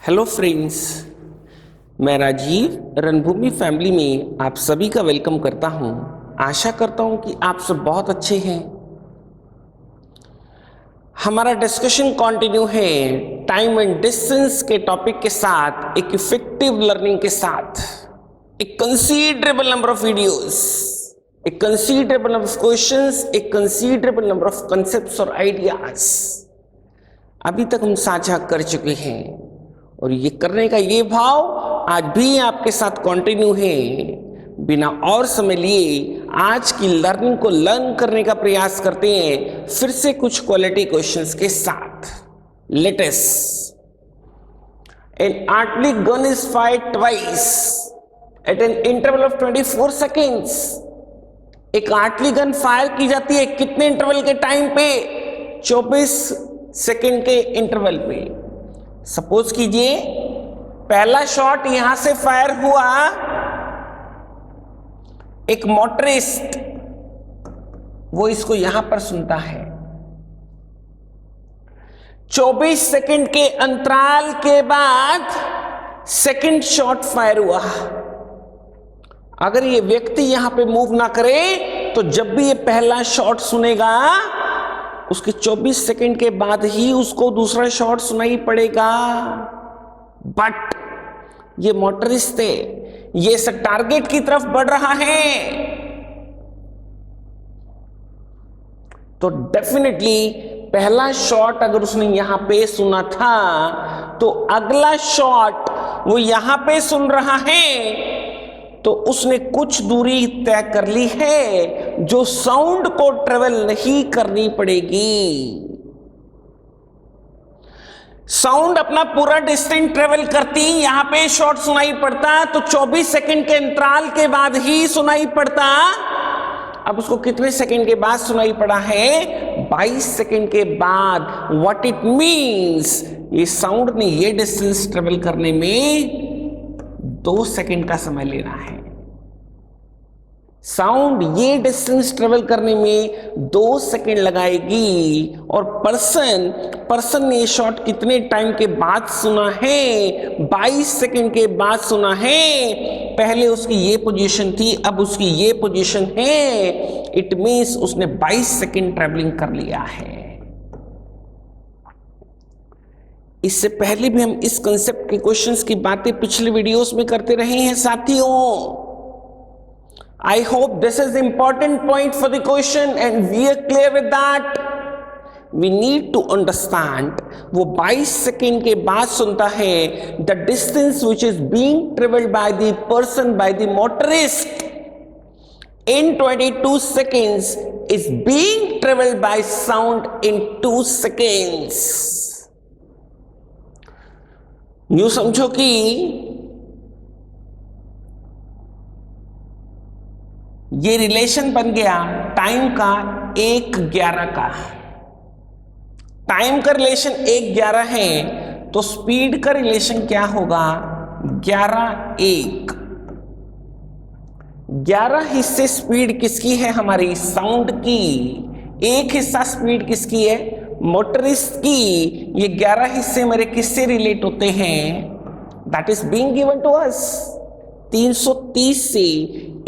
Hello friends, मैं राजीव रणभूमि family में आप सभी का वेलकम करता हूं। आशा करता हूं कि आप सब बहुत अच्छे हैं। हमारा डिस्कशन कंटिन्यू है टाइम एंड डिस्टेंस के टॉपिक के साथ, एक इफेक्टिव लर्निंग के साथ, एक कंसीडरेबल नंबर ऑफ वीडियोस, एक कंसीडरेबल नंबर ऑफ क्वेश्चंस, एक कंसीडरेबल नंबर ऑफ कॉन्सेप्ट्स और आइडियाज अभी तक हम साझा कर चुके हैं और ये करने का ये भाव आज भी आपके साथ कंटिन्यू है। बिना और समय लिए आज की लर्निंग को लर्न करने का प्रयास करते हैं फिर से कुछ क्वालिटी क्वेश्चंस के साथ। Latest an artillery gun is fired twice at an interval of 24 seconds. एक आर्टिलरी गन फायर की जाती है कितने इंटरवल के टाइम पे? 24 सेकेंड के इंटरवल पे। सपोज कीजिए पहला शॉट यहां से फायर हुआ, एक मोटरिस्ट वो इसको यहां पर सुनता है। 24 सेकेंड के अंतराल के बाद सेकेंड शॉट फायर हुआ। अगर ये व्यक्ति यहां पे मूव ना करे तो जब भी ये पहला शॉट सुनेगा उसके 24 सेकेंड के बाद ही उसको दूसरा शॉट सुनाई पड़ेगा। बट ये मोटरिस्ट है, ये इस टारगेट की तरफ बढ़ रहा है, तो डेफिनेटली पहला शॉट अगर उसने यहां पे सुना था तो अगला शॉट वो यहां पे सुन रहा है तो उसने कुछ दूरी तय कर ली है जो साउंड को ट्रेवल नहीं करनी पड़ेगी। साउंड अपना पूरा डिस्टेंस ट्रेवल करती, यहां पे शॉट सुनाई पड़ता तो 24 सेकंड के अंतराल के बाद ही सुनाई पड़ता। अब उसको कितने सेकंड के बाद सुनाई पड़ा है? 22 सेकंड के बाद। व्हाट इट मीन्स, ये साउंड ने ये डिस्टेंस ट्रेवल करने में 2 सेकंड का समय लेना है। साउंड ये डिस्टेंस ट्रेवल करने में 2 सेकंड लगाएगी और पर्सन ने शॉट कितने टाइम के बाद सुना है? 22 सेकंड के बाद सुना है। पहले उसकी ये पोजीशन थी, अब उसकी ये पोजीशन है। इट मींस उसने 22 सेकंड ट्रेवलिंग कर लिया है। इससे पहले भी हम इस कंसेप्ट के क्वेश्चंस की बातें पिछले वीडियोस में करते रहे हैं साथियों। I hope this is important point for the question and we are clear with that. We need to understand वो 22 सेकेंड के बाद सुनता है the distance which is being travelled by the person by the motorist in 22 seconds is being traveled by sound in 2 seconds। यूं समझो कि ये रिलेशन बन गया टाइम का 1:11 का। टाइम का रिलेशन 1:11 है तो स्पीड का रिलेशन क्या होगा? 11:1। 11 हिस्से स्पीड किसकी है? हमारी साउंड की। 1 हिस्सा स्पीड किसकी है? मोटरिस्ट की। ये 11 हिस्से मेरे किससे रिलेट होते हैं? That is being given to us 330 से।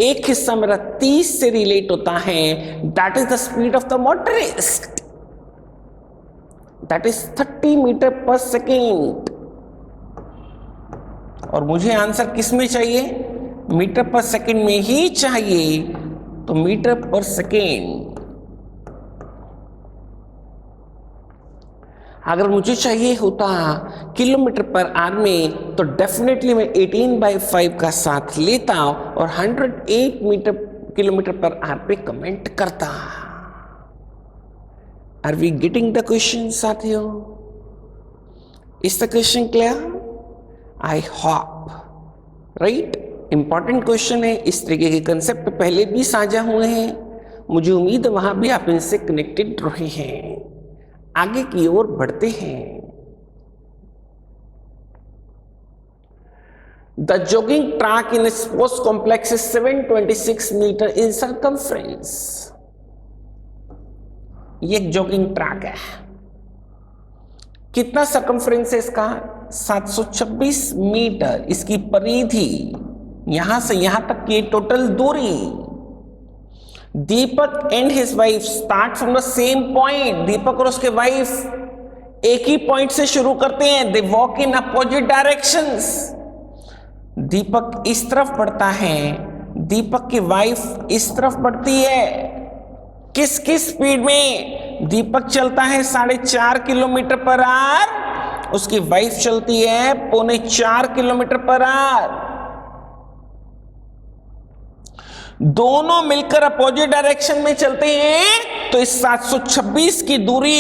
1 हिस्सा मेरा 30 से रिलेट होता है। That is the speed of the motorist, that is 30 metre पर सेकेंड। और मुझे आंसर किस में चाहिए? मीटर पर सेकेंड में ही चाहिए। तो मीटर पर सेकेंड अगर मुझे चाहिए होता किलोमीटर पर आवर में तो डेफिनेटली मैं 18/5 का साथ लेता और 108 किलोमीटर पर आवर पे कमेंट करता। Are we getting the question साथियों? Is the question clear? I hope right. Important question है। इस तरीके के कंसेप्ट पहले भी साझा हुए हैं। मुझे उम्मीद है वहां भी आप इनसे कनेक्टेड रहे हैं। आगे की ओर बढ़ते हैं। The jogging track in sports complex is 726 metre in circumference. ये एक जॉगिंग ट्रैक है। कितना सर्कमफ्रेंस है इसका? 726 मीटर इसकी परिधि, यहां से यहां तक की टोटल दूरी। Deepak and his wife start from the same point. Deepak और उसके वाइफ एक ही पॉइंट से शुरू करते हैं। They walk in opposite directions. Deepak इस तरफ बढ़ता है, दीपक की वाइफ इस तरफ बढ़ती है। किस किस स्पीड में? दीपक चलता है 4.5 किलोमीटर पर आवर, उसकी वाइफ चलती है 3.25 किलोमीटर पर आवर। दोनों मिलकर अपोजिट डायरेक्शन में चलते हैं, तो इस 726 की दूरी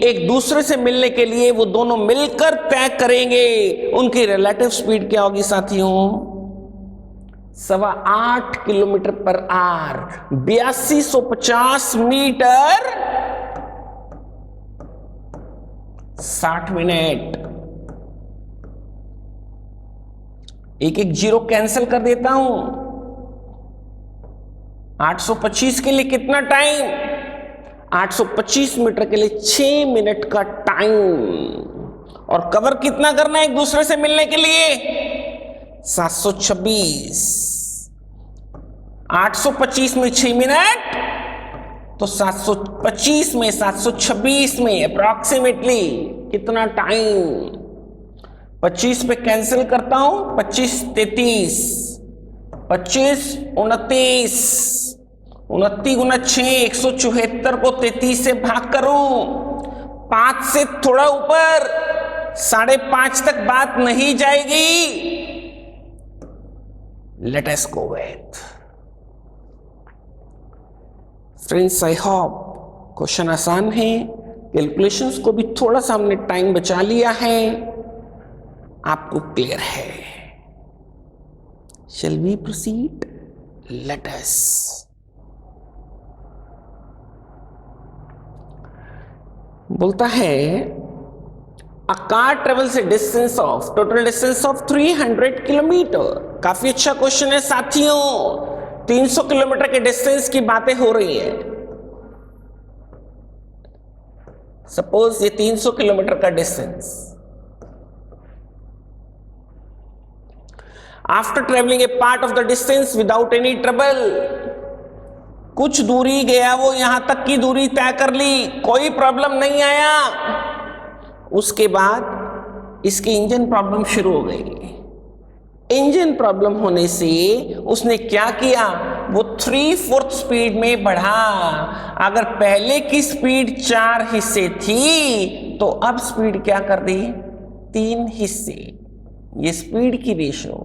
एक दूसरे से मिलने के लिए वो दोनों मिलकर तय करेंगे। उनकी रिलेटिव स्पीड क्या होगी साथियों? 8.25 kilometre per hour, 8250 metre 60 minute. एक एक जीरो कैंसिल कर देता हूं। 825 के लिए कितना टाइम? 825 मीटर के लिए 6 मिनट का टाइम। और कवर कितना करना है एक दूसरे से मिलने के लिए? 726। 825 में 6 मिनट, तो 725 में 726 में अप्रॉक्सीमेटली कितना टाइम? 25 पे कैंसिल करता हूं। 25 33, 25 29, 29 गुना 6 174 को 33 से भाग करूं। 5 से थोड़ा ऊपर 5.5 तक बात नहीं जाएगी। Let us go with friends. I hope question आसान है, कैलकुलेशंस को भी थोड़ा सा हमने टाइम बचा लिया है, आपको क्लियर है। Shall we proceed? Let us. बोलता है a car travels a distance of total distance of 300 kilometre. काफी अच्छा क्वेश्चन है साथियों। 300 किलोमीटर के डिस्टेंस की बातें हो रही है। सपोज ये 300 किलोमीटर का distance. After travelling A part of the distance without any trouble, कुछ दूरी गया वो, यहां तक की दूरी तय कर ली, कोई प्रॉब्लम नहीं आया। उसके बाद इसकी इंजन प्रॉब्लम शुरू हो गई। इंजन प्रॉब्लम होने से उसने क्या किया? वो 3/4 स्पीड में बढ़ा। अगर पहले की स्पीड 4 हिस्से थी, तो अब स्पीड क्या कर दी? 3 हिस्से। ये स्पीड की रेशो,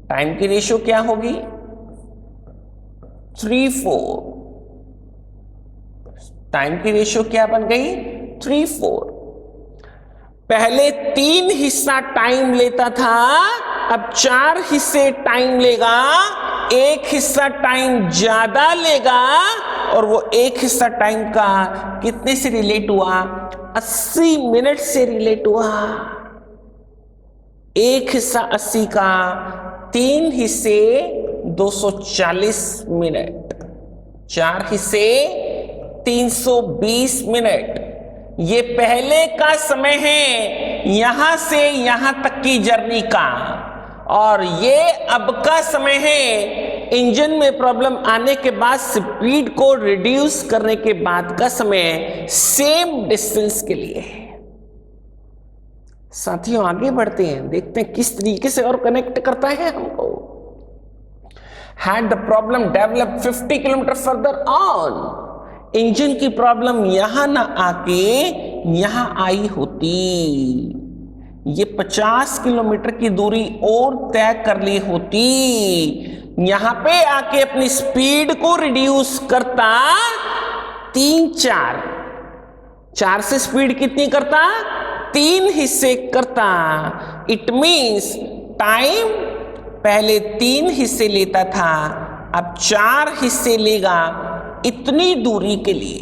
टाइम की रेशो क्या होगी? 3/4। टाइम की रेशो क्या बन गई? 3/4। पहले 3 हिस्सा टाइम लेता था, अब 4 हिस्से टाइम लेगा। 1 हिस्सा टाइम ज्यादा लेगा, और वो 1 हिस्सा टाइम का कितने से रिलेट हुआ? 80 मिनट से रिलेट हुआ। 1 हिस्सा 80 का, 3 हिस्से 240 मिनट, 4 हिस्से 320 मिनट। ये पहले का समय है यहां से यहां तक की जर्नी का, और ये अब का समय है इंजन में प्रॉब्लम आने के बाद स्पीड को रिड्यूस करने के बाद का समय, सेम डिस्टेंस के लिए। साथियों आगे बढ़ते हैं, देखते हैं किस तरीके से और कनेक्ट करता है हमको। Had the problem developed 50 kilometre further on, engine की प्रॉब्लम यहां ना आके यहां आई होती, ये 50 किलोमीटर की दूरी और तय कर ली होती, यहां पे आके अपनी स्पीड को रिड्यूस करता 4 से स्पीड कितनी करता? 3 हिस्से करता। इट मीन्स टाइम पहले 3 हिस्से लेता था, अब 4 हिस्से लेगा इतनी दूरी के लिए।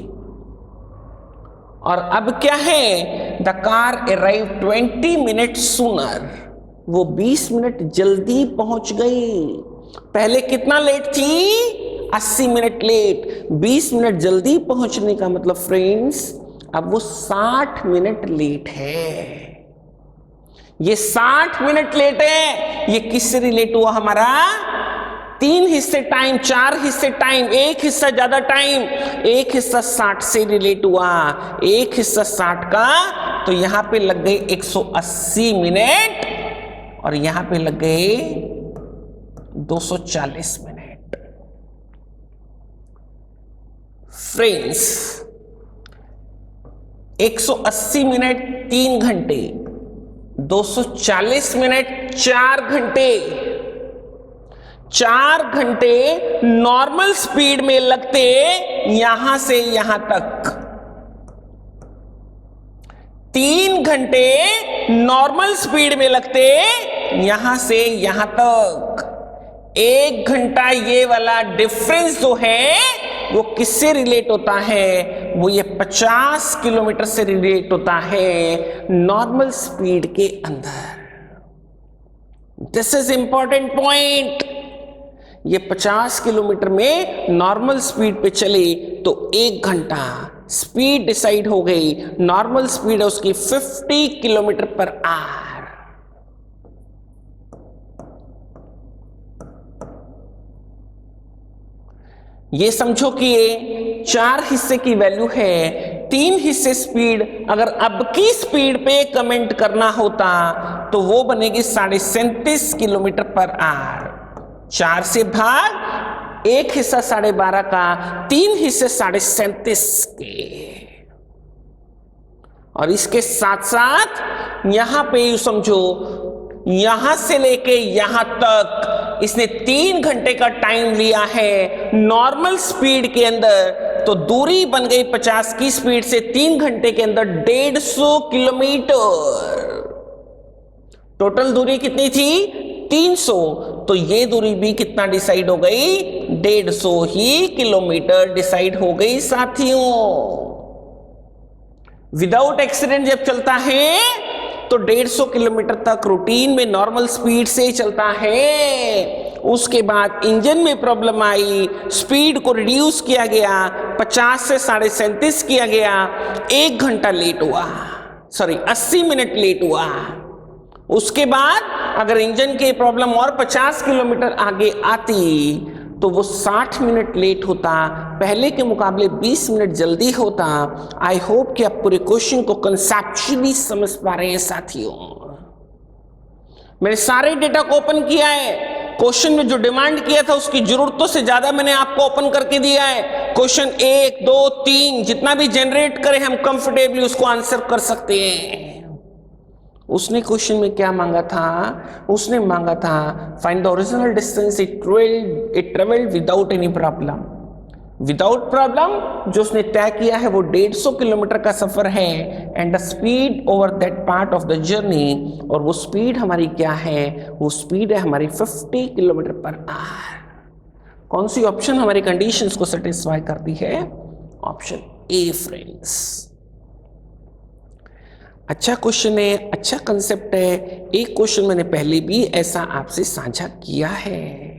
और अब क्या है? The car arrive 20 minute sooner, वो 20 मिनट जल्दी पहुंच गई। पहले कितना लेट थी? 80 मिनट लेट। 20 मिनट जल्दी पहुंचने का मतलब फ्रेंड्स अब वो 60 मिनट लेट है। ये 60 मिनट लेट है। ये किससे रिलेट हुआ हमारा? 3 हिस्से टाइम, 4 हिस्से टाइम, एक हिस्सा ज्यादा टाइम, एक हिस्सा 60 से रिलेट हुआ, एक हिस्सा 60 का, तो यहां पे लग गए 180 मिनट और यहां पे लग गए 240 मिनट। फ्रेंड्स, 180 मिनट 3 घंटे, 240 मिनट 4 घंटे। 4 घंटे नॉर्मल स्पीड में लगते यहां से यहां तक, 3 घंटे नॉर्मल स्पीड में लगते यहां से यहां तक। 1 घंटा ये वाला डिफरेंस जो है वो किससे रिलेट होता है? वो ये 50 किलोमीटर से रिलेट होता है नॉर्मल स्पीड के अंदर। This is important point. ये 50 किलोमीटर में नॉर्मल स्पीड पे चले तो 1 घंटा, स्पीड डिसाइड हो गई, नॉर्मल स्पीड है उसकी 50 किलोमीटर पर आवर। ये समझो कि ये 4 हिस्से की वैल्यू है, 3 हिस्से स्पीड। अगर अब की स्पीड पे कमेंट करना होता तो वो बनेगी 37.5 किलोमीटर पर आवर। 4 से भाग, एक हिस्सा 12.5 का, 3 हिस्से 37.5 के। और इसके साथ साथ यहां पे यू समझो, यहां से लेके यहां तक इसने 3 घंटे का टाइम लिया है नॉर्मल स्पीड के अंदर, तो दूरी बन गई 50 की स्पीड से 3 घंटे के अंदर 150 किलोमीटर। टोटल दूरी कितनी थी? 300। तो ये दूरी भी कितना डिसाइड हो गई? 150 ही किलोमीटर डिसाइड हो गई साथियों। विदाउट एक्सीडेंट जब चलता है तो 150 किलोमीटर तक रूटीन में नॉर्मल स्पीड से चलता है। उसके बाद इंजन में प्रॉब्लम आई, स्पीड को रिड्यूस किया गया, 50 से 37.5 किया गया, 1 घंटा लेट हुआ, 80 मिनट लेट हुआ। उसके बाद अगर इंजन की प्रॉब्लम और 50 किलोमीटर आगे आती तो वो 60 मिनट लेट होता, पहले के मुकाबले 20 मिनट जल्दी होता। आई होप कि आप पूरे क्वेश्चन को कंसेप्चुअली समझ पा रहे हैं साथियों। मैंने सारे डेटा को ओपन किया है, क्वेश्चन में जो डिमांड किया था उसकी जरूरतों से ज्यादा मैंने आपको ओपन करके दिया है। क्वेश्चन 1, 2, 3 जितना भी जनरेट करें हम कंफर्टेबली उसको आंसर कर सकते हैं। उसने क्वेश्चन में क्या मांगा था? उसने मांगा था find the original distance it travelled without any problem. Without problem जो उसने तय किया है वो 150 किलोमीटर का सफर है, and the speed over that part of the journey, और वो स्पीड हमारी क्या है? वो स्पीड है हमारी 50 किलोमीटर पर आवर। कौन सी ऑप्शन हमारी कंडीशंस को सेटिस्फाई करती है? Option A friends. अच्छा क्वेश्चन है, अच्छा कंसेप्ट है। एक क्वेश्चन मैंने पहले भी ऐसा आपसे साझा किया है।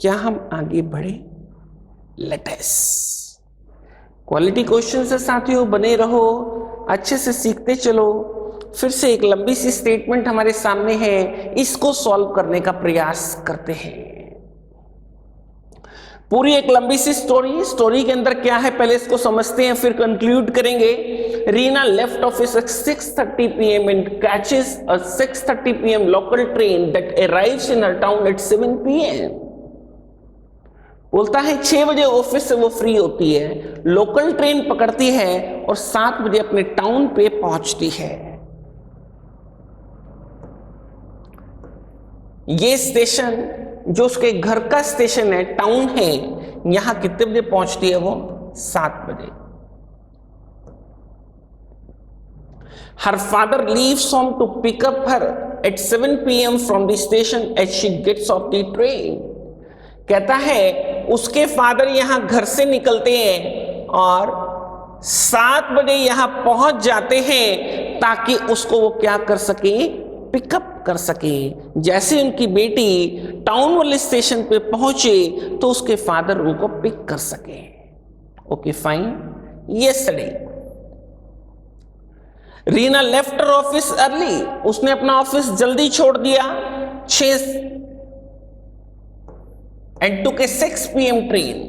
क्या हम आगे बढ़े? Let us. क्वालिटी क्वेश्चन से साथियों बने रहो, अच्छे से सीखते चलो। फिर से एक लंबी सी स्टेटमेंट हमारे सामने है, इसको सॉल्व करने का प्रयास करते हैं। पूरी एक लंबी सी स्टोरी के अंदर क्या है पहले इसको समझते हैं, फिर कंक्लूड करेंगे। Reena left office at 6:30 PM and catches a 6:30 PM local train that arrives in her town at 7 PM। बोलता है 6 बजे ऑफिस से वो फ्री होती है, लोकल ट्रेन पकड़ती है और 7 बजे अपने टाउन पे पहुंचती है। ये स्टेशन जो उसके घर का स्टेशन है, टाउन है, यहां कितने बजे पहुंचती है वो? 7 बजे। Her father leaves home to pick up her at 7 PM from the station as she gets off the train। कहता है उसके फादर यहां घर से निकलते हैं और 7 बजे यहां पहुंच जाते हैं ताकि उसको वो क्या कर सके? पिकअप कर सके। जैसे उनकी बेटी टाउन वाले स्टेशन पे पहुंचे तो उसके फादर उनको पिक कर सके। Okay fine. Yesterday Reena left her office early, उसने अपना ऑफिस जल्दी छोड़ दिया 6 and took A 6 PM train,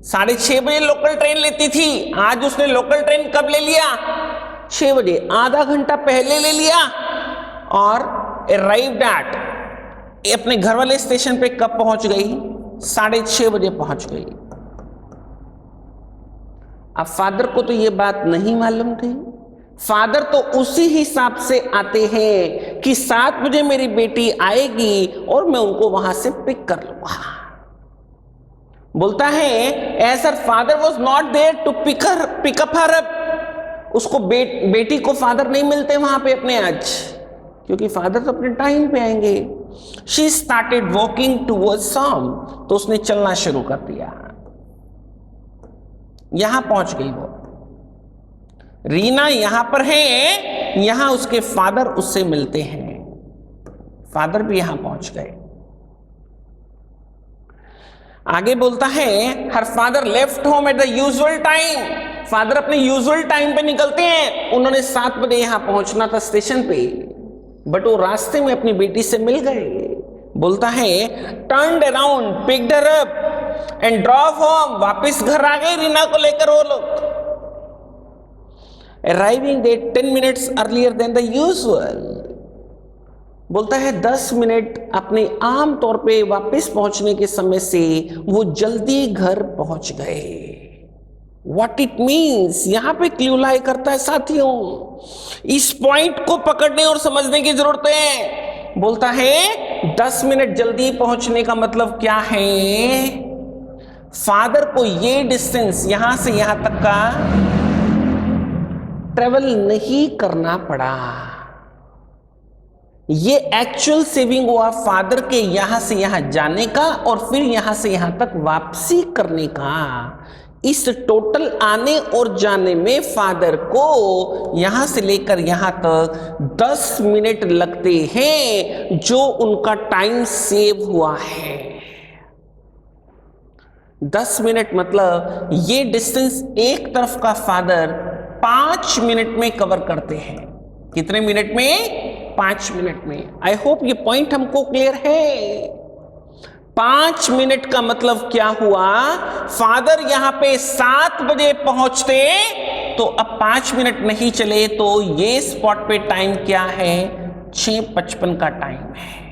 6:30 बजे लोकल ट्रेन लेती थी, आज उसने लोकल ट्रेन कब ले लिया? 6 बजे, आधा घंटा पहले ले लिया। और अराइव्ड एट, अपने घर वाले स्टेशन पे कब पहुंच गई? 6:30 बजे पहुंच गई। अब फादर को तो ये बात नहीं मालूम थी। फादर तो उसी हिसाब से आते हैं कि 7 बजे मेरी बेटी आएगी और मैं उनको वहां से पिक कर लूंगा। बोलता है as father was not there to pick up her up, उसको बेटी को फादर नहीं मिलते वहां पे अपने आज, क्योंकि फादर तो अपने टाइम पे आएंगे। She started walking towards home, तो उसने चलना शुरू कर दिया। यहां पहुंच गई वो। रीना यहां पर है, यहां उसके फादर उससे मिलते हैं, फादर भी यहां पहुंच गए। आगे बोलता है her father left home at the usual time, father अपने यूजुअल टाइम पे निकलते हैं। उन्होंने 7 बजे यहां पहुंचना था स्टेशन पे, बट वो रास्ते में अपनी बेटी से मिल गए। बोलता है turned around, picked her up and drove home, वापस घर आ गए रीना को लेकर वो लोग। Arriving they 10 minutes earlier than the usual, बोलता है 10 मिनट अपने आम तौर पे वापस पहुंचने के समय से वो जल्दी घर पहुंच गए। What it means, यहां पे क्लू लाई करता है साथियों, इस पॉइंट को पकड़ने और समझने की जरूरत है। बोलता है 10 मिनट जल्दी पहुंचने का मतलब क्या है? फादर को ये डिस्टेंस यहां से यहां तक का ट्रेवल नहीं करना पड़ा। ये एक्चुअल सेविंग हुआ फादर के यहां से यहां जाने का और फिर यहां से यहां तक वापसी करने का। इस टोटल आने और जाने में फादर को यहां से लेकर यहां तक 10 मिनट लगते हैं, जो उनका टाइम सेव हुआ है। 10 मिनट मतलब ये डिस्टेंस एक तरफ का फादर 5 मिनट में कवर करते हैं। कितने मिनट में? 5 मिनट में। आई होप ये पॉइंट हमको क्लियर है। 5 मिनट का मतलब क्या हुआ? फादर यहां पे 7 बजे पहुंचते तो अब 5 मिनट नहीं चले तो ये स्पॉट पे टाइम क्या है? 6:55 का टाइम है।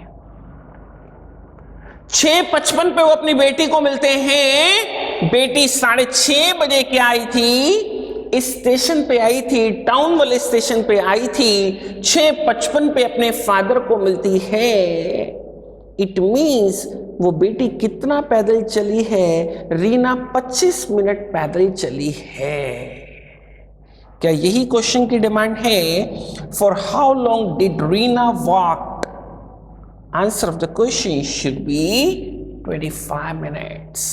6:55 पे वो अपनी बेटी को मिलते हैं। बेटी 6:30 बजे क्या आई थी? इस स्टेशन पे आई थी, टाउन वाले स्टेशन पे आई थी। 6:55 पे अपने फादर को मिलती है। इट मीन्स वो बेटी कितना पैदल चली है? रीना 25 मिनट पैदल चली है। क्या यही क्वेश्चन की डिमांड है? For how long did Reena walk? Answer of the question should B 25 minutes.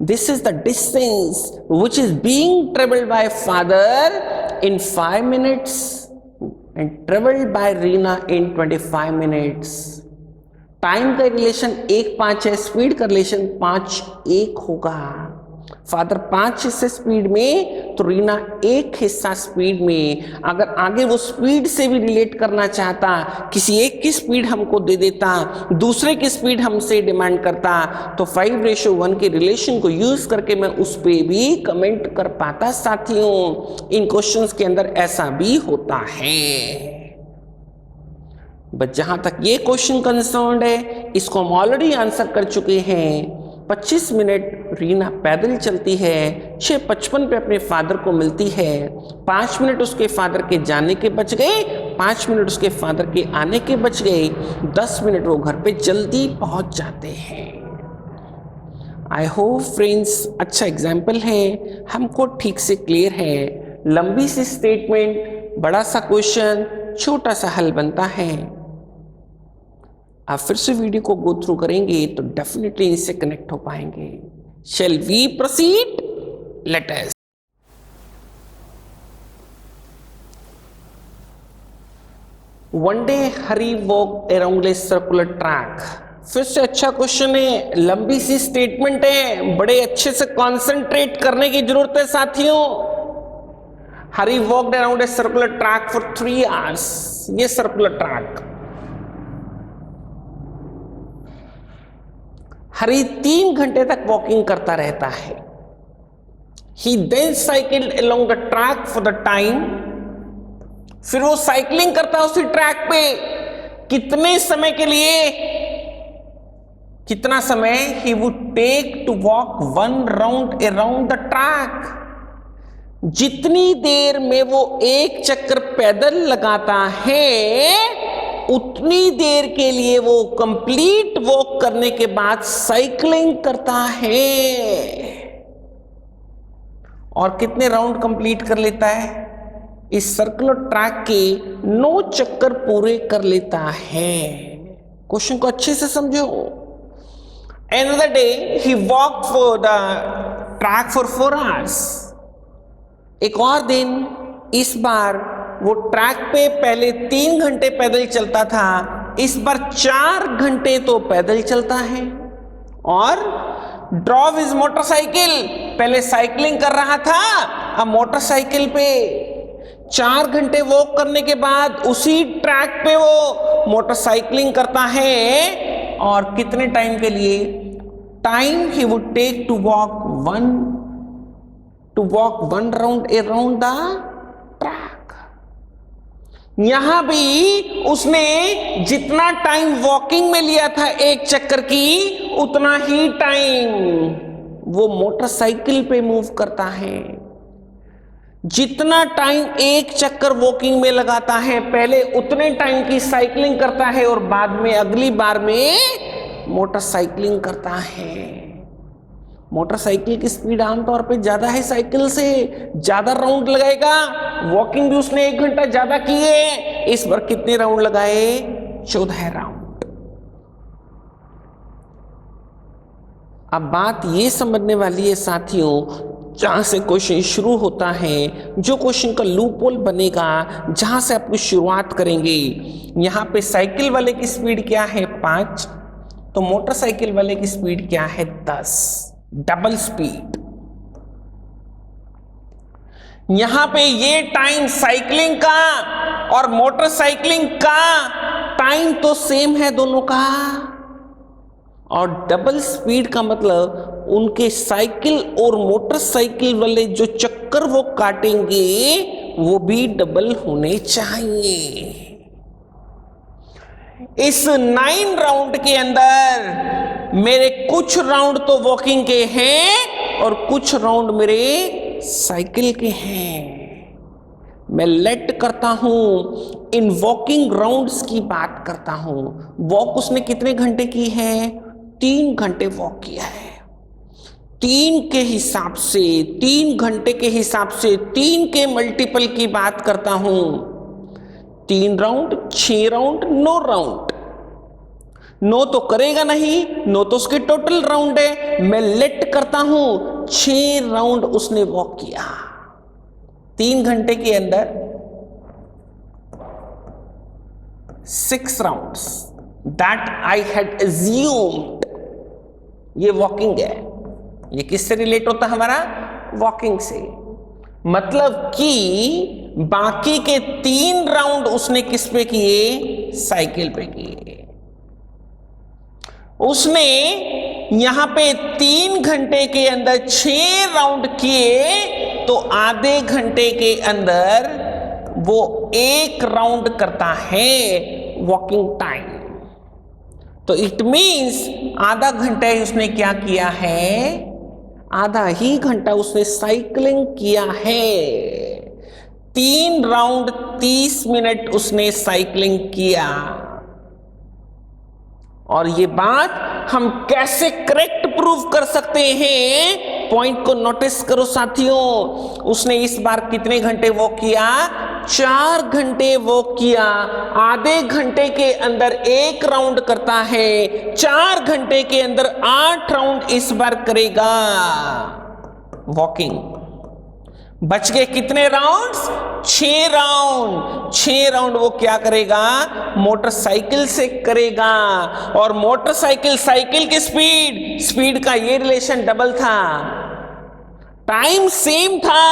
This is the distance which is being traveled by father in 5 minutes and traveled by Reena in 25 minutes. Time का relation 1:5 है, speed का relation 5:1 होगा। Father 5 हिस्से speed में तो रीना 1 हिस्सा speed में। अगर आगे वो स्पीड से भी रिलेट करना चाहता, किसी एक की स्पीड हमको दे देता, दूसरे की स्पीड हमसे डिमांड करता, तो 5:1 के रिलेशन को यूज करके मैं उस पर भी कमेंट कर पाता। साथियों इन क्वेश्चंस के अंदर ऐसा भी होता है। बट जहां तक ये क्वेश्चन कंसर्न्ड है, इसको हम ऑलरेडी आंसर कर चुके हैं। 25 मिनट रीना पैदल चलती है, 6:55 पे अपने फादर को मिलती है। 5 मिनट उसके फादर के जाने के बच गए, 5 मिनट उसके फादर के आने के बच गए, 10 मिनट वो घर पे जल्दी पहुंच जाते हैं। आई होप फ्रेंड्स अच्छा एग्जाम्पल है, हमको ठीक से क्लियर है। लंबी सी स्टेटमेंट, बड़ा सा क्वेश्चन, छोटा सा हल बनता है। आप फिर से वीडियो को गो थ्रू करेंगे तो डेफिनेटली इनसे कनेक्ट हो पाएंगे। Shall we proceed? Let us. One day Hari walk around a circular track. फिर से अच्छा क्वेश्चन है, लंबी सी स्टेटमेंट है, बड़े अच्छे से कंसंट्रेट करने की जरूरत है साथियों। Hari walked around a circular track for 3 hours। ये सर्कुलर ट्रैक हरी 3 घंटे तक वॉकिंग करता रहता है। He then cycled along the track for the time। फिर वो साइकिलिंग करता है उसी ट्रैक पे कितने समय के लिए, कितना समय? He would take to walk 1 round around the track। जितनी देर में वो एक चक्कर पैदल लगाता है उतनी देर के लिए वो कंप्लीट वॉक करने के बाद साइकिलिंग करता है। और कितने राउंड कंप्लीट कर लेता है? इस सर्कुलर ट्रैक के 9 चक्कर पूरे कर लेता है। क्वेश्चन को अच्छे से समझो। Another day he walked for the track for 4 hours। एक और दिन, इस बार वो ट्रैक पे पहले 3 घंटे पैदल चलता था, इस बार 4 घंटे तो पैदल चलता है। और ड्रॉव हिज मोटरसाइकिल, पहले साइकिलिंग कर रहा था, अब मोटरसाइकिल पे 4 घंटे वॉक करने के बाद उसी ट्रैक पे वो मोटरसाइकिलिंग करता है। और कितने टाइम के लिए? Time he would take to walk 1 round around the track. यहां भी उसने जितना टाइम वॉकिंग में लिया था एक चक्कर की, उतना ही टाइम वो मोटरसाइकिल पे मूव करता है। जितना टाइम एक चक्कर वॉकिंग में लगाता है, पहले उतने टाइम की साइकिलिंग करता है और बाद में अगली बार में मोटरसाइकिलिंग करता है। मोटरसाइकिल की स्पीड आमतौर पे ज्यादा है, साइकिल से ज्यादा राउंड लगाएगा। वॉकिंग भी उसने 1 घंटा ज्यादा की है, इस बार कितने राउंड लगाए? 14 राउंड। अब बात ये समझने वाली है साथियों, जहां से क्वेश्चन शुरू होता है, जो क्वेश्चन का लूप होल बनेगा, जहां से आप शुरुआत करेंगे। यहां पे साइकिल वाले की स्पीड क्या है? 5, तो मोटरसाइकिल वाले की स्पीड क्या है? 10, डबल स्पीड। यहां पे ये टाइम साइकिलिंग का और मोटरसाइकिलिंग का टाइम तो सेम है दोनों का, और डबल स्पीड का मतलब उनके साइकिल और मोटरसाइकिल वाले जो चक्कर वो काटेंगे वो भी डबल होने चाहिए। इस 9 राउंड के अंदर मेरे कुछ राउंड तो वॉकिंग के हैं और कुछ राउंड मेरे साइकिल के हैं। मैं लेट करता हूं, इन वॉकिंग राउंड्स की बात करता हूं। वॉक उसने कितने घंटे की है? 3 घंटे वॉक किया है। 3 के हिसाब से, 3 घंटे के हिसाब से 3 के मल्टीपल की बात करता हूं। 3 राउंड, 6 राउंड, 9 राउंड। 9 तो करेगा नहीं, 9 तो उसके टोटल राउंड है। मैं लेट करता हूं, 6 राउंड उसने वॉक किया 3 घंटे के अंदर। 6 rounds that I had assumed. ये वॉकिंग है। ये किससे रिलेट होता है? हमारा वॉकिंग से। मतलब कि बाकी के 3 राउंड उसने किस पे किए? साइकिल पे किए। उसने यहां पे 3 घंटे के अंदर 6 राउंड किए, तो आधे घंटे के अंदर वो 1 राउंड करता है वॉकिंग टाइम। तो इट मींस आधा घंटा उसने क्या किया है? आधा ही घंटा उसने साइकिलिंग किया है। 3 राउंड 30 मिनट उसने साइकिलिंग किया। और ये बात हम कैसे करेक्ट प्रूव कर सकते हैं? पॉइंट को नोटिस करो साथियों। उसने इस बार कितने घंटे वॉक किया? 4 घंटे वॉक किया। आधे घंटे के अंदर 1 राउंड करता है, 4 घंटे के अंदर 8 राउंड इस बार करेगा वॉकिंग। बच गए कितने राउंड्स? 6 राउंड। 6 राउंड वो क्या करेगा? मोटरसाइकिल से करेगा। और मोटरसाइकिल साइकिल की स्पीड का ये रिलेशन डबल था, टाइम सेम था,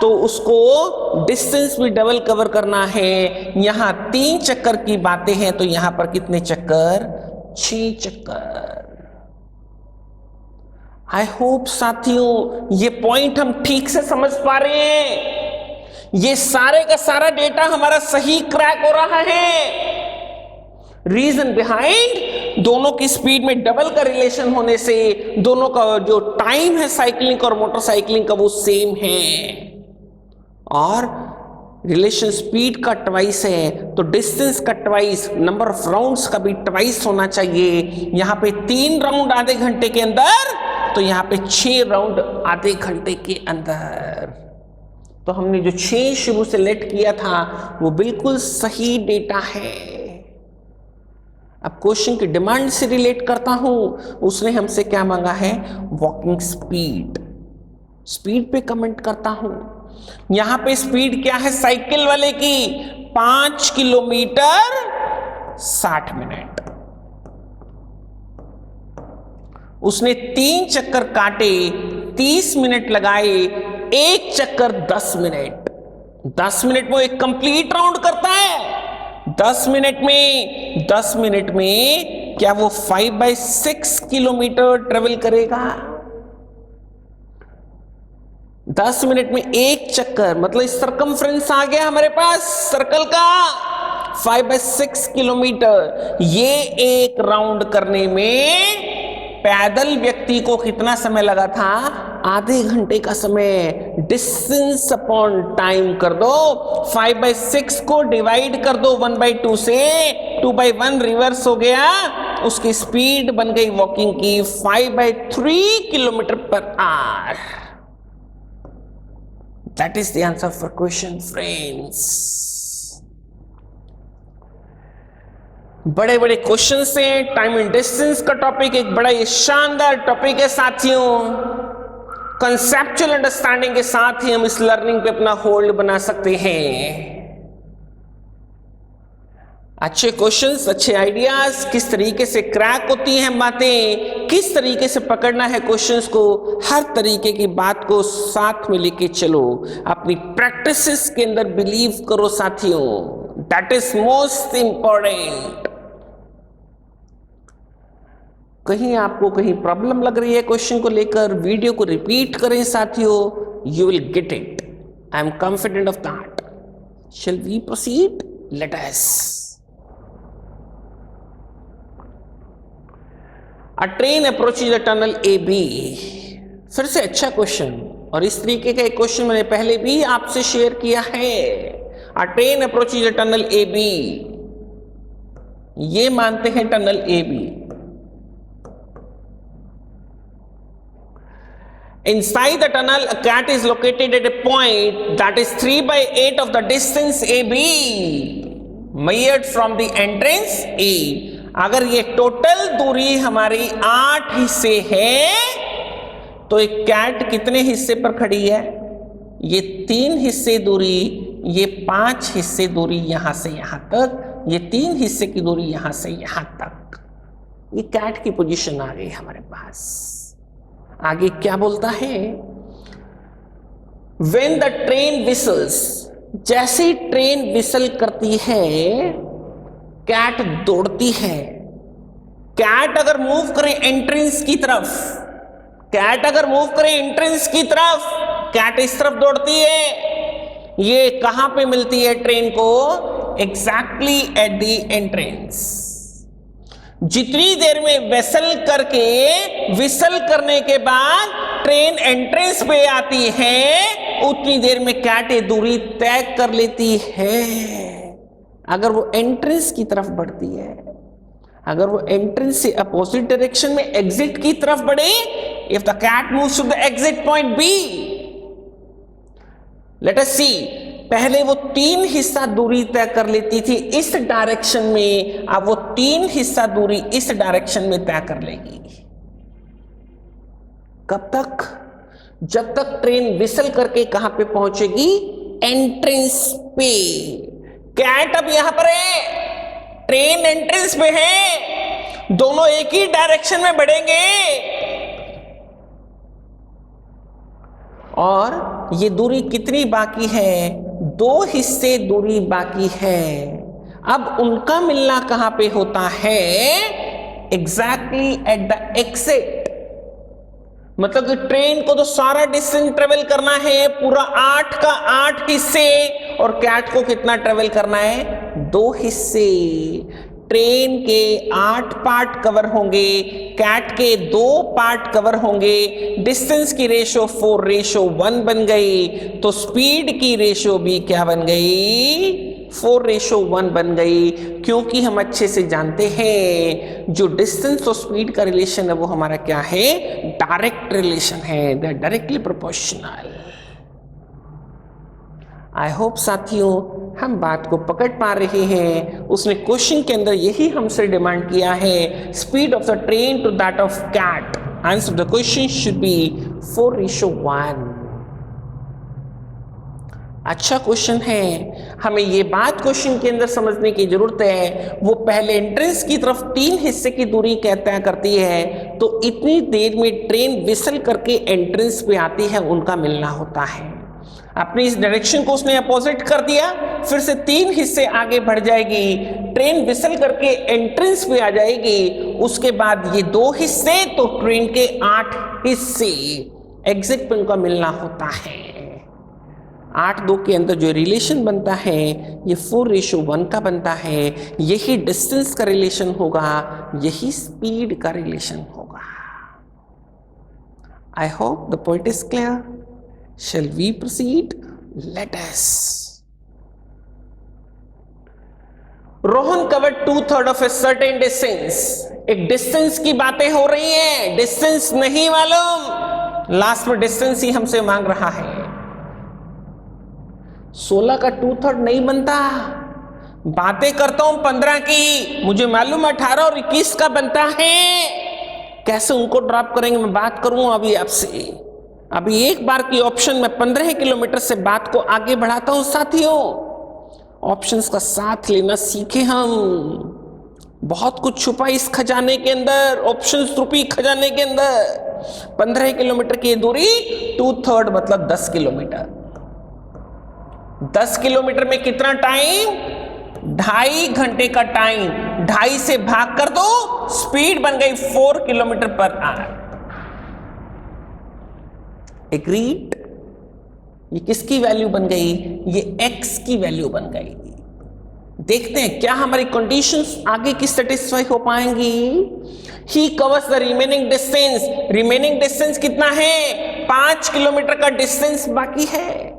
तो उसको डिस्टेंस भी डबल कवर करना है। यहां 3 चक्कर की बातें हैं, तो यहां पर कितने चक्कर? 6 चक्कर। आई होप साथियों ये पॉइंट हम ठीक से समझ पा रहे हैं। ये सारे का सारा डेटा हमारा सही क्रैक हो रहा है। रीजन बिहाइंड दोनों की स्पीड में डबल का रिलेशन होने से दोनों का जो टाइम है साइकिलिंग और मोटरसाइकिलिंग का वो सेम है, और रिलेशन स्पीड का ट्वाइस है तो डिस्टेंस का ट्वाइस, नंबर ऑफ राउंड्स का भी ट्वाइस होना चाहिए। यहां पे 3 राउंड आधे घंटे के अंदर, तो यहां पे 6 राउंड आधे घंटे के अंदर। तो हमने जो 6 शुरू से लेट किया था वो बिल्कुल सही डेटा है। अब क्वेश्चन की डिमांड से रिलेट करता हूं। उसने हमसे क्या मांगा है? Walking speed. स्पीड पे कमेंट करता हूं। यहां पे स्पीड क्या है साइकिल वाले की? 5 किलोमीटर 60 मिनट। उसने 3 चक्कर काटे, 30 मिनट लगाए, 1 चक्कर 10 मिनट। 10 मिनट में एक कंप्लीट राउंड करता है। 10 मिनट में क्या वो 5/6 किलोमीटर ट्रेवल करेगा? 10 मिनट में 1 चक्कर, मतलब सरकमफ्रेंस आ गया हमारे पास सर्कल का 5/6 किलोमीटर। ये एक राउंड करने में पैदल व्यक्ति को कितना समय लगा था? आधे घंटे का समय। डिस्टेंस अपॉन टाइम कर दो, 5/6 को डिवाइड कर दो 1/2 से, 2/1 रिवर्स हो गया, उसकी स्पीड बन गई वॉकिंग की 5/3 kilometre per hour. That is the answer for question friends. बड़े बड़े क्वेश्चन से टाइम एंड डिस्टेंस का टॉपिक एक बड़ा ही शानदार टॉपिक है साथियों। कंसेप्चुअल अंडरस्टैंडिंग के साथ ही हम इस लर्निंग पे अपना होल्ड बना सकते हैं। अच्छे क्वेश्चंस, अच्छे आइडियाज, किस तरीके से क्रैक होती हैं बातें, किस तरीके से पकड़ना है क्वेश्चंस को, हर तरीके की बात को साथ में लेके चलो। अपनी प्रैक्टिसेस के अंदर बिलीव करो साथियों, दैट इज मोस्ट इंपॉर्टेंट। कहीं आपको कहीं प्रॉब्लम लग रही है क्वेश्चन को लेकर, वीडियो को रिपीट करें साथियों, you will get it. I am confident of that. Shall we proceed? Let us. A train approaches a tunnel AB। फिर से अच्छा क्वेश्चन, और इस तरीके का एक क्वेश्चन मैंने पहले भी आपसे शेयर किया है। A train approaches a tunnel AB। ये मानते हैं tunnel AB। Inside the tunnel, a cat is located at a point that is 3/8 of the distance AB measured from the entrance A। अगर ये टोटल दूरी हमारी 8 हिस्से है, तो एक कैट कितने हिस्से पर खड़ी है? ये 3 हिस्से दूरी, ये 5 हिस्से दूरी यहां से यहां तक, ये 3 हिस्से की दूरी यहां से यहां तक। ये कैट की पोजीशन आ गई हमारे पास। आगे क्या बोलता है? When the train whistles, जैसे ही ट्रेन विसल करती है, कैट दौड़ती है। कैट अगर मूव करे एंट्रेंस की तरफ, कैट अगर मूव करे एंट्रेंस की तरफ, कैट इस तरफ दौड़ती है। ये कहां पे मिलती है ट्रेन को? Exactly at the entrance. जितनी देर में विसल करने के बाद ट्रेन एंट्रेंस पे आती है, उतनी देर में कैट ये दूरी तय कर लेती है। अगर वो एंट्रेंस की तरफ बढ़ती है, अगर वो एंट्रेंस से अपोजिट डायरेक्शन में एग्जिट की तरफ बढ़े, if the cat moves to the exit point B, let us see, पहले वो 3 हिस्सा दूरी तय कर लेती थी इस डायरेक्शन में, अब वो 3 हिस्सा दूरी इस डायरेक्शन में तय कर लेगी। कब तक? जब तक ट्रेन विसल करके कहां पे पहुंचेगी? एंट्रेंस पे। कैट अब यहां पर है, ट्रेन एंट्रेंस पे है, दोनों एक ही डायरेक्शन में बढ़ेंगे, और ये दूरी कितनी बाकी है, 2 हिस्से दूरी बाकी है। अब उनका मिलना कहां पे होता है, एग्जैक्टली एट द एक्सिट। मतलब कि ट्रेन को तो सारा डिस्टेंस ट्रेवल करना है, पूरा 8 का 8 हिस्से, और कैट को कितना ट्रेवल करना है, 2 हिस्से। ट्रेन के 8 पार्ट कवर होंगे, कैट के 2 पार्ट कवर होंगे। डिस्टेंस की रेशो 4:1 बन गई, तो स्पीड की रेशो भी क्या बन गई, 4:1 बन गई। क्योंकि हम अच्छे से जानते हैं जो डिस्टेंस और स्पीड का रिलेशन है वो हमारा क्या है, डायरेक्ट रिलेशन है, they are directly proportional. I hope साथियों हम बात को पकड़ पा रहे हैं। उसने क्वेश्चन के अंदर यही हमसे डिमांड किया है, speed of the train to that of cat. Answer the question should be 4:1। अच्छा क्वेश्चन है, हमें ये बात क्वेश्चन के अंदर समझने की जरूरत है। वो पहले एंट्रेंस की तरफ 3 हिस्से की दूरी तय करती है, तो इतनी देर में ट्रेन विसल करके एंट्रेंस पे आती है, उनका मिलना होता है। अपनी इस डायरेक्शन को उसने अपोजिट कर दिया, फिर से 3 हिस्से आगे बढ़ जाएगी, ट्रेन विसल करके एंट्रेंस पे आ जाएगी। उसके बाद ये 2 हिस्से, तो ट्रेन के 8 हिस्से, एग्जिट पे उनका मिलना होता है। 8-2 के अंदर जो रिलेशन बनता है ये 4:1 का बनता है। यही डिस्टेंस का रिलेशन होगा, यही स्पीड का रिलेशन होगा। I hope the point is clear. Shall we proceed? Let us. Rohan covered 2/3 of a certain distance। एक डिस्टेंस की बातें हो रही हैं, डिस्टेंस नहीं मालूम, लास्ट में डिस्टेंस ही हमसे मांग रहा है। 16 का 2/3 नहीं बनता, बातें करता हूं 15 की, मुझे मालूम 18 और 21 का बनता है। कैसे उनको ड्रॉप करेंगे, मैं बात करूंगा अभी आपसे। अभी एक बार की ऑप्शन में 15 किलोमीटर से बात को आगे बढ़ाता हूं साथियों। ऑप्शंस का साथ लेना सीखे हम, बहुत कुछ छुपा इस खजाने के अंदर, ऑप्शंस रूपी खजाने के अंदर। 15 किलोमीटर की दूरी 2/3 मतलब 10 किलोमीटर। 10 किलोमीटर में कितना टाइम, 2.5 घंटे का टाइम। 2.5 से भाग कर दो, स्पीड बन गई 4 किलोमीटर पर आवर। एग्रीड। ये किसकी वैल्यू बन गई, ये x की वैल्यू बन गई। देखते हैं क्या हमारी कंडीशंस आगे की सेटिस्फाई हो पाएंगी। ही covers the remaining distance. Remaining distance कितना है, 5 किलोमीटर का डिस्टेंस बाकी है।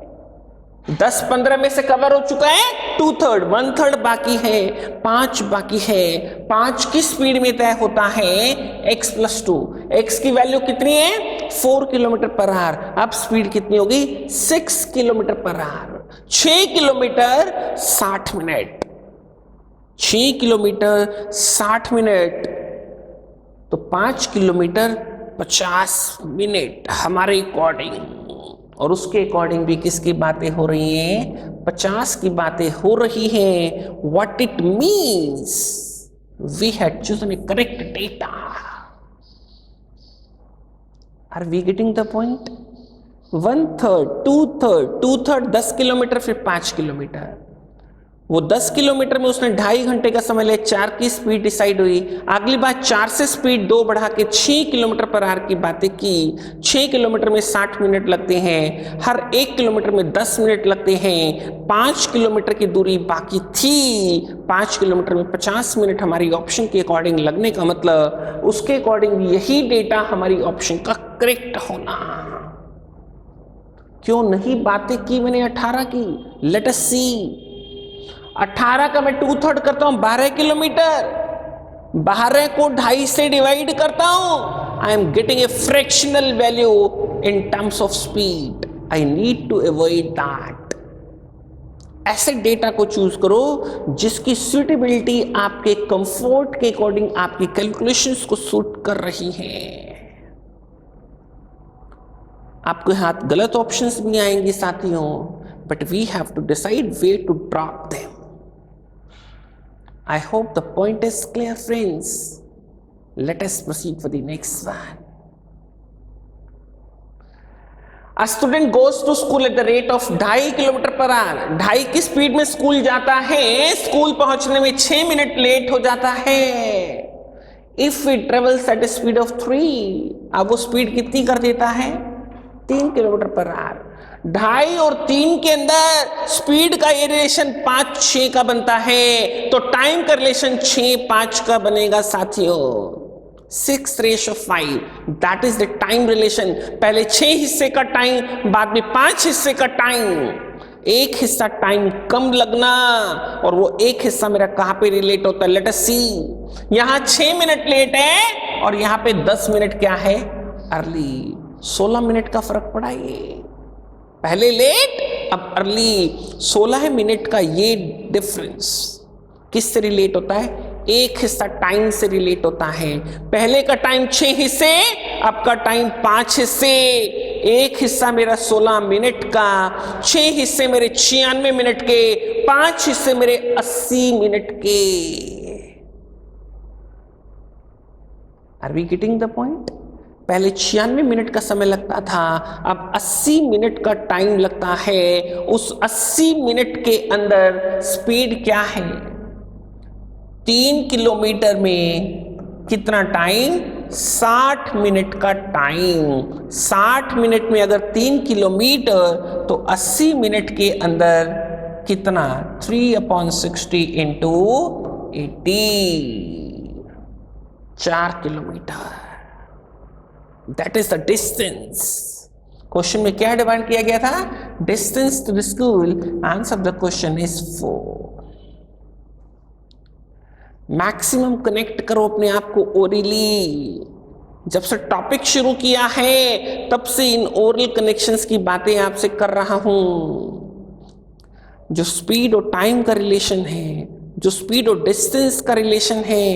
10-15 में से कवर हो चुका है 2/3, 1/3 बाकी है, 5 बाकी है। 5 की स्पीड में तय होता है x+2। x की वैल्यू कितनी है, 4 किलोमीटर पर आवर। अब स्पीड कितनी होगी, 6 kilometre per hour. 6 kilometre 60 minute, 6 kilometre 60 minute, तो 5 किलोमीटर 50 मिनट हमारे अकॉर्डिंग। और उसके अकॉर्डिंग भी किसकी बातें हो रही हैं, 50 की बातें हो रही हैं। What it means, we had chosen a correct data. Are we getting the point. 1/3, 2/3 10 kilometre, फिर 5 किलोमीटर। वो 10 किलोमीटर में उसने 2.5 घंटे का समय लिया, 4 की स्पीड डिसाइड हुई। अगली बार 4 से स्पीड 2 बढ़ा के 6 किलोमीटर पर आवर की बातें की। 6 किलोमीटर में 60 मिनट लगते हैं, हर 1 किलोमीटर में 10 मिनट लगते हैं। 5 किलोमीटर की दूरी बाकी थी, 5 किलोमीटर में 50 मिनट हमारी ऑप्शन के अकॉर्डिंग लगने का मतलब उसके अकॉर्डिंग यही डेटा हमारी ऑप्शन का करेक्ट होना। क्यों नहीं बातें की मैंने 18 की, लेट अस सी। 18 का मैं 2/3 करता हूं 12 किलोमीटर, 12 को 2.5 से डिवाइड करता हूं, I am getting a fractional value in terms of speed. I need to avoid that. ऐसे डेटा को चूज करो जिसकी सूटेबिलिटी आपके कंफर्ट के अकॉर्डिंग आपकी कैलकुलेशंस को सूट कर रही है। आपके हाथ गलत ऑप्शंस भी आएंगे साथियों, but we have to decide way to drop them. I hope the point is clear, friends. Let us proceed for the next one. A student goes to school at the rate of 2.5 kilometre per hour. 2.5 की speed में school जाता है, school पहुंचने में 6 minute late हो जाता है। If it travels at speed of 3, अब वो स्पीड कितनी कर देता है? 3 किलोमीटर पर आवर। 2.5 और 3 के अंदर स्पीड का ये रिलेशन 5-6 का बनता है, तो टाइम का रिलेशन 6-5 का बनेगा साथियों। 6:5, that is the time relation. पहले 6 हिस्से का टाइम, बाद में 5 हिस्से का टाइम। एक हिस्सा टाइम कम लगना और वो एक हिस्सा मेरा कहां पे रिलेट होता है? लेट अस सी। यहां 6 मिनट लेट है और यहां पे 10 मिनट क्या है? अर्ली। 16 मिनट का फर्क पड़ा ये। पहले लेट, अब अर्ली। 16 मिनट का ये डिफरेंस किससे रिलेट होता है? एक हिस्सा टाइम से रिलेट होता है। पहले का टाइम 6 हिस्से, अब का टाइम 5 हिस्से। एक हिस्सा मेरा 16 मिनट का, 6 हिस्से मेरे 96 मिनट के, 5 हिस्से मेरे 80 मिनट के। Are we getting the point? पहले 96 मिनट का समय लगता था, अब 80 मिनट का टाइम लगता है। उस 80 मिनट के अंदर स्पीड क्या है? 3 किलोमीटर में कितना टाइम? 60 मिनट का टाइम। 60 मिनट में अगर 3 किलोमीटर तो 80 मिनट के अंदर कितना? 3/60 into 80, 4 kilometre. That is the distance. Question में क्या डिमांड किया गया था? Distance to the school. Answer of the question is 4। Maximum connect करो अपने आप को ओरली। जब से टॉपिक शुरू किया है तब से इन ओरल कनेक्शंस की बातें आपसे कर रहा हूं। जो स्पीड और टाइम का रिलेशन है, जो स्पीड और डिस्टेंस का रिलेशन है,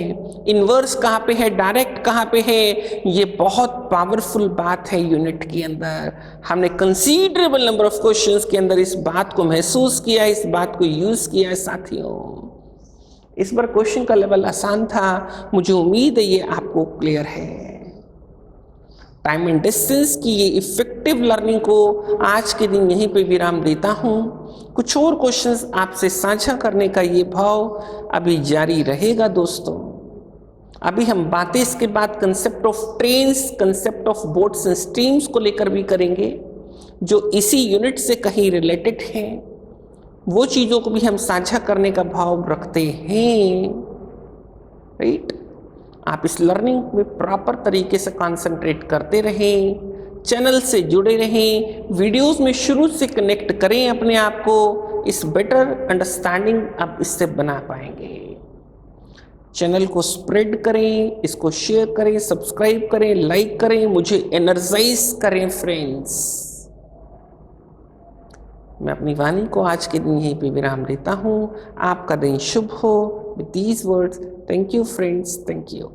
इनवर्स कहाँ पे है, डायरेक्ट कहाँ पे है, ये बहुत पावरफुल बात है यूनिट के अंदर। हमने कंसीडरेबल नंबर ऑफ क्वेश्चंस के अंदर इस बात को महसूस किया, इस बात को यूज किया है साथियों। इस बार क्वेश्चन का लेवल आसान था, मुझे उम्मीद है ये आपको क्लियर है। टाइम एंड डिस्टेंस की ये इफेक्टिव लर्निंग को आज के दिन यहीं पे विराम देता हूँ। कुछ और क्वेश्चंस आपसे साझा करने का ये भाव अभी जारी रहेगा दोस्तों। अभी हम बातें इसके बाद concept of trains, concept of boats and streams को लेकर भी करेंगे, जो इसी यूनिट से कहीं रिलेटेड हैं। वो चीज़ों को भी हम साझा करने का भाव रखते हैं, राइट। आप इस लर्निंग में प्रॉपर तरीके से कंसंट्रेट करते रहें, चैनल से जुड़े रहें, वीडियोस में शुरू से कनेक्ट करें अपने आप को। इस बेटर अंडरस्टैंडिंग आप इससे बना पाएंगे। चैनल को स्प्रेड करें, इसको शेयर करें, सब्सक्राइब करें, लाइक करें, मुझे एनर्जाइज करें फ्रेंड्स। मैं अपनी वाणी को आज के दिन यहीं पे विराम देता हूँ। आपका दिन शुभ हो। With these words, thank you friends, thank you.